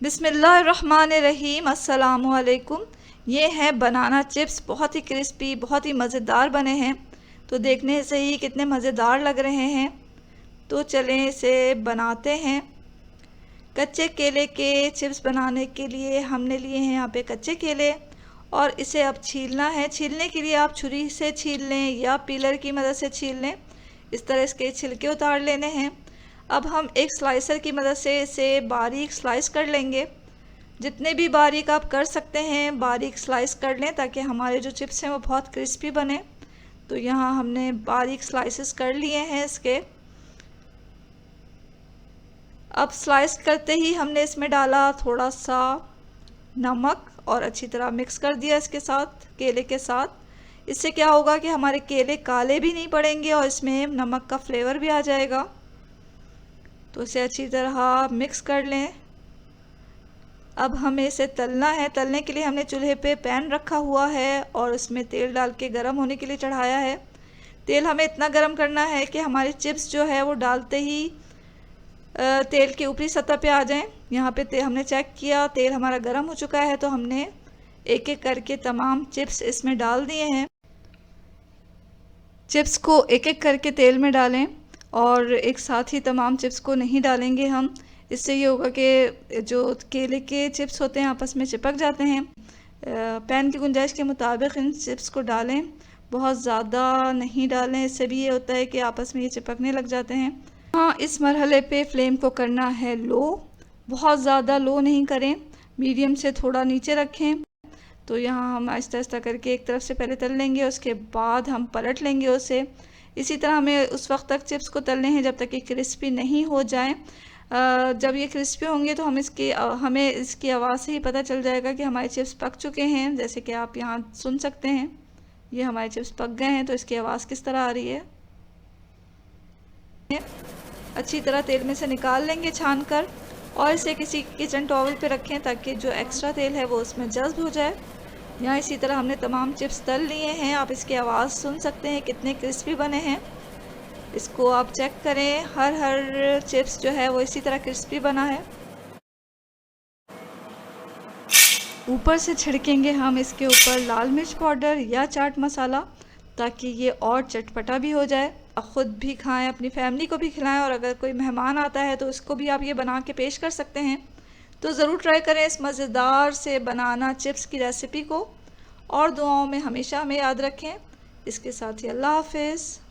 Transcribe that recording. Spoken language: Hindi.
बिस्मिल्लाहिर्रहमानिर्रहीम। अस्सलामुअलैकुम। ये हैं बनाना चिप्स, बहुत ही क्रिस्पी, बहुत ही मज़ेदार बने हैं। तो देखने से ही कितने मज़ेदार लग रहे हैं। तो चलें इसे बनाते हैं। कच्चे केले के चिप्स बनाने के लिए हमने लिए हैं यहाँ पे कच्चे केले, और इसे अब छीलना है। छीलने के लिए आप छुरी से छील लें या पीलर की मदद से छील लें। इस तरह इसके छिलके उतार लेने हैं। अब हम एक स्लाइसर की मदद से इसे बारीक स्लाइस कर लेंगे। जितने भी बारीक आप कर सकते हैं बारीक स्लाइस कर लें, ताकि हमारे जो चिप्स हैं वो बहुत क्रिस्पी बने। तो यहाँ हमने बारीक स्लाइसेस कर लिए हैं इसके। अब स्लाइस करते ही हमने इसमें डाला थोड़ा सा नमक और अच्छी तरह मिक्स कर दिया इसके साथ, केले के साथ। इससे क्या होगा कि हमारे केले काले भी नहीं पड़ेंगे और इसमें नमक का फ्लेवर भी आ जाएगा। तो इसे अच्छी तरह मिक्स कर लें। अब हमें इसे तलना है। तलने के लिए हमने चूल्हे पे पैन रखा हुआ है और उसमें तेल डाल के गर्म होने के लिए चढ़ाया है। तेल हमें इतना गर्म करना है कि हमारे चिप्स जो है वो डालते ही तेल की ऊपरी सतह पे आ जाएं। यहाँ पे हमने चेक किया, तेल हमारा गर्म हो चुका है, तो हमने एक एक करके तमाम चिप्स इसमें डाल दिए हैं। चिप्स को एक एक करके तेल में डालें और एक साथ ही तमाम चिप्स को नहीं डालेंगे हम। इससे ये होगा कि जो केले के चिप्स होते हैं आपस में चिपक जाते हैं। पैन की गुंजाइश के मुताबिक इन चिप्स को डालें, बहुत ज़्यादा नहीं डालें, इससे भी ये होता है कि आपस में ये चिपकने लग जाते हैं। हाँ, इस मरहले पे फ्लेम को करना है लो, बहुत ज़्यादा लो नहीं करें, मीडियम से थोड़ा नीचे रखें। तो यहाँ हम आहिस्ता आहिस्ता करके एक तरफ से पहले तल लेंगे, उसके बाद हम पलट लेंगे उसे। इसी तरह हमें उस वक्त तक चिप्स को तलने हैं जब तक कि क्रिस्पी नहीं हो जाए। जब ये क्रिस्पी होंगे तो हमें इसकी आवाज़ से ही पता चल जाएगा कि हमारे चिप्स पक चुके हैं। जैसे कि आप यहाँ सुन सकते हैं, ये हमारे चिप्स पक गए हैं। तो इसकी आवाज़ किस तरह आ रही है। अच्छी तरह तेल में से निकाल लेंगे छान कर, और इसे किसी किचन टॉवल पे रखें ताकि जो एक्स्ट्रा तेल है वो उसमें जज्ब हो जाए। यहाँ इसी तरह हमने तमाम चिप्स तल लिए हैं। आप इसकी आवाज़ सुन सकते हैं कितने क्रिस्पी बने हैं। इसको आप चेक करें, हर चिप्स जो है वो इसी तरह क्रिस्पी बना है। ऊपर से छिड़केंगे हम इसके ऊपर लाल मिर्च पाउडर या चाट मसाला, ताकि ये और चटपटा भी हो जाए। ख़ुद भी खाएं, अपनी फैमिली को भी खिलाएं, और अगर कोई मेहमान आता है तो उसको भी आप ये बना के पेश कर सकते हैं। तो ज़रूर ट्राई करें इस मज़ेदार से बनाना चिप्स की रेसिपी को, और दुआओं में हमेशा हमें याद रखें। इसके साथ ही अल्लाह हाफ़िज़।